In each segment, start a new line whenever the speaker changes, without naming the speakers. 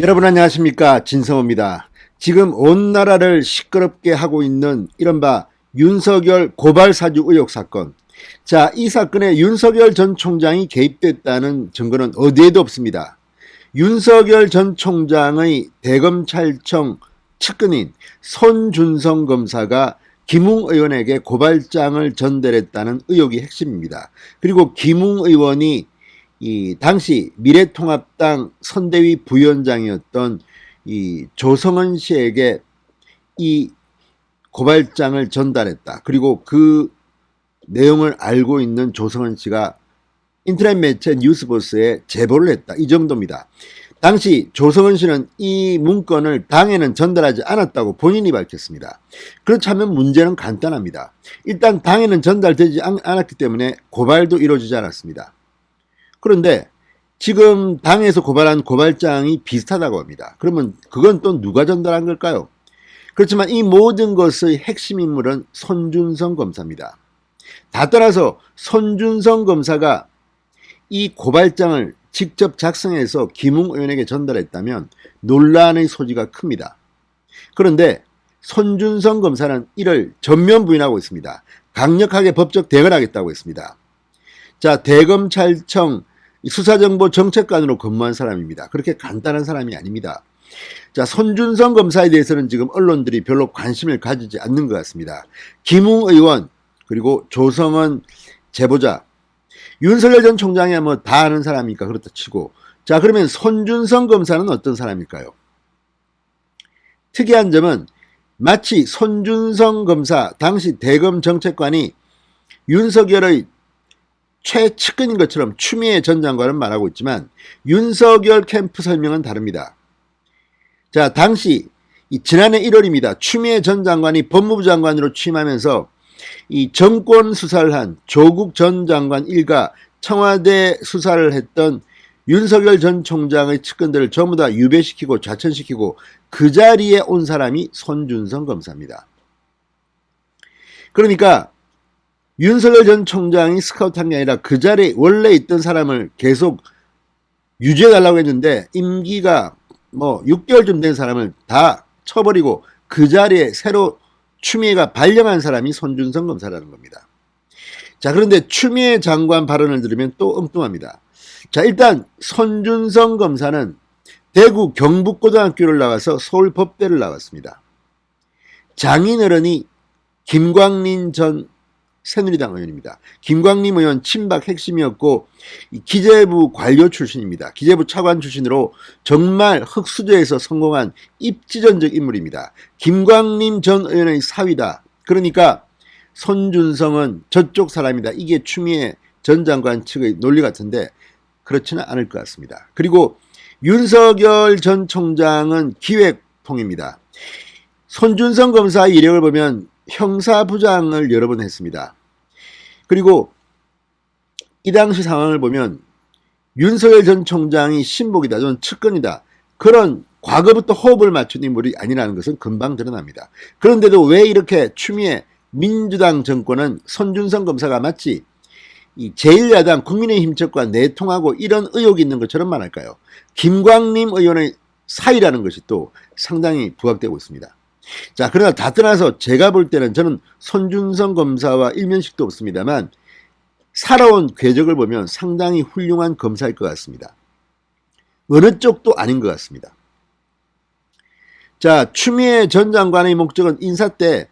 여러분 안녕하십니까, 진성호입니다. 지금 온 나라를 시끄럽게 하고 있는 이른바 윤석열 고발 사주 의혹 사건. 자, 이 사건에 윤석열 전 총장이 개입됐다는 증거는 어디에도 없습니다. 윤석열 전 총장의 대검찰청 측근인 손준성 검사가 김웅 의원에게 고발장을 전달했다는 의혹이 핵심입니다. 그리고 김웅 의원이 이 당시 미래통합당 선대위 부위원장이었던 이 조성은 씨에게 이 고발장을 전달했다. 그리고 그 내용을 알고 있는 조성은 씨가 인터넷 매체 뉴스버스에 제보를 했다. 이 정도입니다. 당시 조성은 씨는 이 문건을 당에는 전달하지 않았다고 본인이 밝혔습니다. 그렇다면 문제는 간단합니다. 일단 당에는 전달되지 않았기 때문에 고발도 이루어지지 않았습니다. 그런데 지금 당에서 고발한 고발장이 비슷하다고 합니다. 그러면 그건 또 누가 전달한 걸까요? 그렇지만 이 모든 것의 핵심 인물은 손준성 검사입니다. 다 따라서 손준성 검사가 이 고발장을 직접 작성해서 김웅 의원에게 전달했다면 논란의 소지가 큽니다. 그런데 손준성 검사는 이를 전면 부인하고 있습니다. 강력하게 법적 대응을 하겠다고 했습니다. 자, 대검찰청 수사정보정책관으로 근무한 사람입니다. 그렇게 간단한 사람이 아닙니다. 자, 손준성 검사에 대해서는 지금 언론들이 별로 관심을 가지지 않는 것 같습니다. 김웅 의원 그리고 조성은 제보자, 윤석열 전 총장이야 뭐 다 아는 사람이니까 그렇다 치고, 자, 그러면 손준성 검사는 어떤 사람일까요? 특이한 점은 마치 손준성 검사 당시 대검 정책관이 윤석열의 최측근인 것처럼 추미애 전 장관은 말하고 있지만 윤석열 캠프 설명은 다릅니다. 자, 당시 지난해 1월입니다. 추미애 전 장관이 법무부 장관으로 취임하면서 이 정권 수사를 한 조국 전 장관 일가 청와대 수사를 했던 윤석열 전 총장의 측근들을 전부 다 유배시키고 좌천시키고 그 자리에 온 사람이 손준성 검사입니다. 그러니까 윤석열 전 총장이 스카우트한 게 아니라 그 자리에 원래 있던 사람을 계속 유지해달라고 했는데 임기가 뭐 6개월쯤 된 사람을 다 쳐버리고 그 자리에 새로 추미애가 발령한 사람이 손준성 검사라는 겁니다. 자, 그런데 추미애 장관 발언을 들으면 또 엉뚱합니다. 자, 일단 손준성 검사는 대구 경북고등학교를 나와서 서울법대를 나왔습니다. 장인어른이 김광린 전 새누리당 의원입니다. 김광림 의원 친박 핵심이었고 기재부 관료 출신입니다. 기재부 차관 출신으로 정말 흑수저에서 성공한 입지전적 인물입니다. 김광림 전 의원의 사위다. 그러니까 손준성은 저쪽 사람이다. 이게 추미애 전 장관 측의 논리 같은데 그렇지는 않을 것 같습니다. 그리고 윤석열 전 총장은 기획통입니다. 손준성 검사의 이력을 보면 형사부장을 여러 번 했습니다. 그리고 이 당시 상황을 보면 윤석열 전 총장이 신복이다, 좀 측근이다, 그런 과거부터 호흡을 맞춘 인물이 아니라는 것은 금방 드러납니다. 그런데도 왜 이렇게 추미애 민주당 정권은 손준성 검사가 마치 이 제1야당 국민의힘 측과 내통하고 이런 의혹이 있는 것처럼 말할까요? 김광림 의원의 사이라는 것이 또 상당히 부각되고 있습니다. 자, 그러나 다 떠나서 제가 볼 때는 저는 손준성 검사와 일면식도 없습니다만 살아온 궤적을 보면 상당히 훌륭한 검사일 것 같습니다. 어느 쪽도 아닌 것 같습니다. 자, 추미애 전 장관의 목적은 인사 때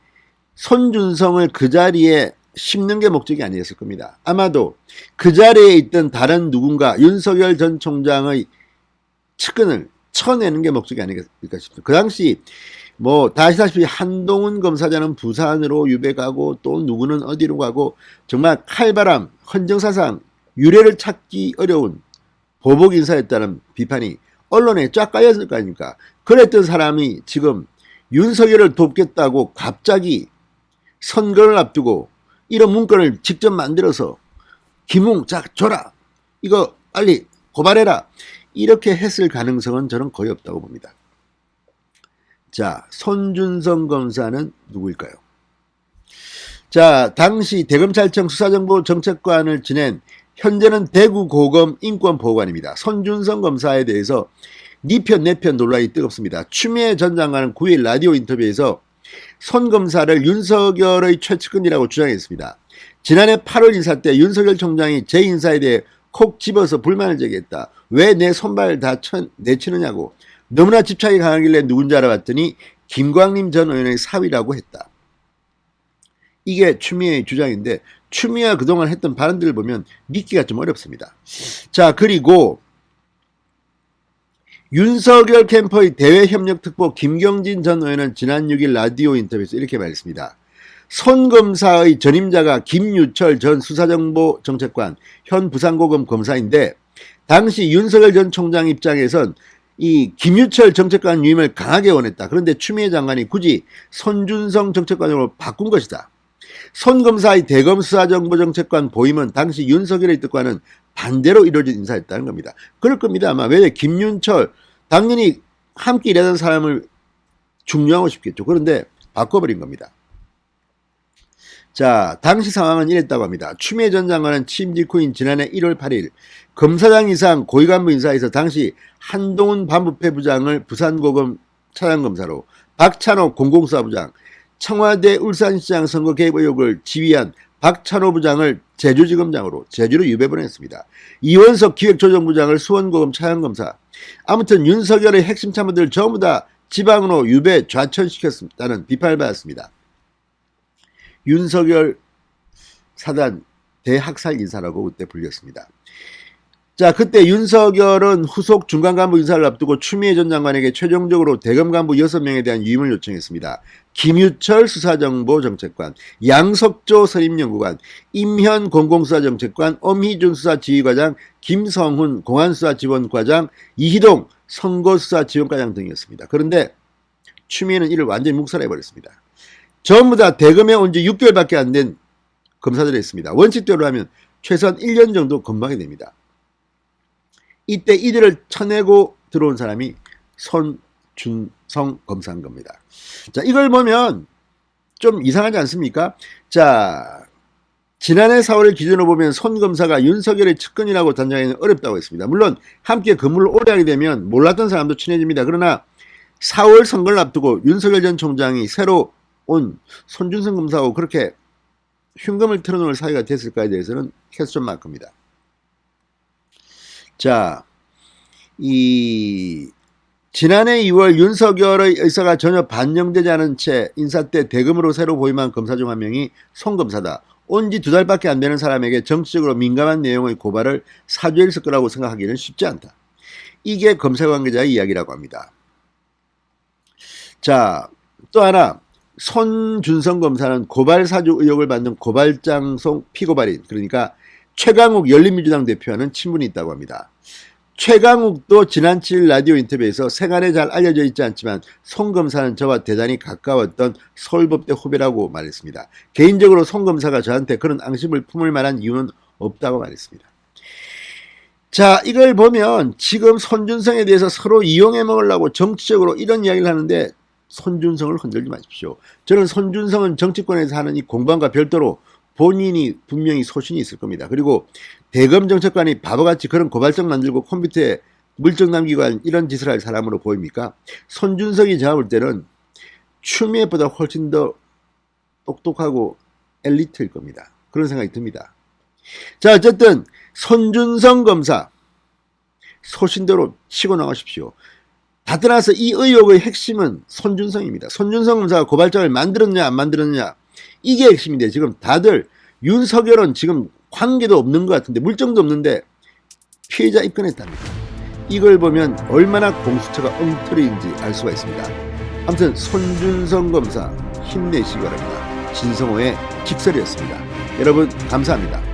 손준성을 그 자리에 심는 게 목적이 아니었을 겁니다. 아마도 그 자리에 있던 다른 누군가 윤석열 전 총장의 측근을 쳐내는 게 목적이 아닐까 싶습니다. 그 당시 뭐 다 아시다시피 한동훈 검사장은 부산으로 유배 가고 또 누구는 어디로 가고 정말 칼바람, 헌정사상 유례를 찾기 어려운 보복 인사였다는 비판이 언론에 쫙 깔렸을 거 아닙니까? 그랬던 사람이 지금 윤석열을 돕겠다고 갑자기 선거를 앞두고 이런 문건을 직접 만들어서 김웅 자 줘라, 이거 빨리 고발해라, 이렇게 했을 가능성은 저는 거의 없다고 봅니다. 자, 손준성 검사는 누구일까요? 자, 당시 대검찰청 수사정보정책관을 지낸 현재는 대구고검 인권보호관입니다. 손준성 검사에 대해서 니 편 내 편 논란이 뜨겁습니다. 추미애 전 장관은 9일 라디오 인터뷰에서 손 검사를 윤석열의 최측근이라고 주장했습니다. 지난해 8월 인사 때 윤석열 총장이 제 인사에 대해 콕 집어서 불만을 제기했다. 왜 내 손발 다 내치느냐고. 너무나 집착이 강하길래 누군지 알아봤더니 김광림 전 의원의 사위라고 했다. 이게 추미애의 주장인데 추미애가 그동안 했던 발언들을 보면 믿기가 좀 어렵습니다. 자, 그리고 윤석열 캠프의 대외협력특보 김경진 전 의원은 지난 6일 라디오 인터뷰에서 이렇게 말했습니다. 손 검사의 전임자가 김유철 전 수사정보정책관 현 부산고검 검사인데 당시 윤석열 전 총장 입장에선 이 김유철 정책관 유임을 강하게 원했다. 그런데 추미애 장관이 굳이 손준성 정책관으로 바꾼 것이다. 손 검사의 대검 수사정보정책관 보임은 당시 윤석열의 뜻과는 반대로 이루어진 인사였다는 겁니다. 그럴 겁니다. 아마 왜 김윤철 당연히 함께 일하던 사람을 중용하고 싶겠죠. 그런데 바꿔버린 겁니다. 자, 당시 상황은 이랬다고 합니다. 추미애 전 장관은 취임 직후인 지난해 1월 8일 검사장 이상 고위간부 인사에서 당시 한동훈 반부패 부장을 부산고검 차장검사로 박찬호 공공수사부장, 청와대 울산시장 선거 개입 의혹을 지휘한 박찬호 부장을 제주지검장으로 제주로 유배보냈습니다. 이원석 기획조정부장을 수원고검 차장검사. 아무튼 윤석열의 핵심 참모들 전부 다 지방으로 유배 좌천시켰다는 비판을 받았습니다. 윤석열 사단 대학살 인사라고 그때 불렸습니다. 자, 그때 윤석열은 후속 중간간부 인사를 앞두고 추미애 전 장관에게 최종적으로 대검 간부 6명에 대한 유임을 요청했습니다. 김유철 수사정보정책관, 양석조 선임연구관, 임현 공공수사정책관, 엄희준 수사지휘과장, 김성훈 공안수사지원과장, 이희동 선거수사지원과장 등이었습니다. 그런데 추미애는 이를 완전히 묵살해버렸습니다. 전부 다 대검에 온 지 6개월밖에 안 된 검사들이었습니다. 원칙대로 하면 최소한 1년 정도 검방이 됩니다. 이때 이들을 쳐내고 들어온 사람이 손준성 검사인 겁니다. 자, 이걸 보면 좀 이상하지 않습니까? 자, 지난해 4월을 기준으로 보면 손 검사가 윤석열의 측근이라고 단정하기는 어렵다고 했습니다. 물론 함께 근무를 오래 하게 되면 몰랐던 사람도 친해집니다. 그러나 4월 선거를 앞두고 윤석열 전 총장이 새로 온 손준성 검사하고 그렇게 흉금을 틀어놓을 사이가 됐을까에 대해서는 퀘스천 마크입니다. 자, 지난해 2월 윤석열의 의사가 전혀 반영되지 않은 채 인사 때 대검으로 새로 보임한 검사 중 한 명이 손 검사다. 온 지 2달밖에 안 되는 사람에게 정치적으로 민감한 내용의 고발을 사주했을 거라고 생각하기는 쉽지 않다. 이게 검사 관계자의 이야기라고 합니다. 자, 또 하나, 손준성 검사는 고발 사주 의혹을 받는 고발장송 피고발인, 그러니까 최강욱 열린민주당 대표와는 친분이 있다고 합니다. 최강욱도 지난 7일 라디오 인터뷰에서 생활에 잘 알려져 있지 않지만 손 검사는 저와 대단히 가까웠던 서울법대 후배라고 말했습니다. 개인적으로 손 검사가 저한테 그런 앙심을 품을 만한 이유는 없다고 말했습니다. 자, 이걸 보면 지금 손준성에 대해서 서로 이용해 먹으려고 정치적으로 이런 이야기를 하는데 손준성을 흔들지 마십시오. 저는 손준성은 정치권에서 하는 이 공방과 별도로 본인이 분명히 소신이 있을 겁니다. 그리고 대검 정책관이 바보같이 그런 고발장 만들고 컴퓨터에 물증 남기고 이런 짓을 할 사람으로 보입니까? 손준성이 제가 볼 때는 추미애보다 훨씬 더 똑똑하고 엘리트일 겁니다. 그런 생각이 듭니다. 자, 어쨌든 손준성 검사 소신대로 치고 나가십시오. 다 떠나서 이 의혹의 핵심은 손준성입니다. 손준성 검사가 고발장을 만들었냐 안 만들었냐 이게 핵심인데 지금 다들 윤석열은 지금 관계도 없는 것 같은데 물증도 없는데 피해자 입건했답니다. 이걸 보면 얼마나 공수처가 엉터리인지 알 수가 있습니다. 아무튼 손준성 검사 힘내시기 바랍니다. 진성호의 직설이었습니다. 여러분 감사합니다.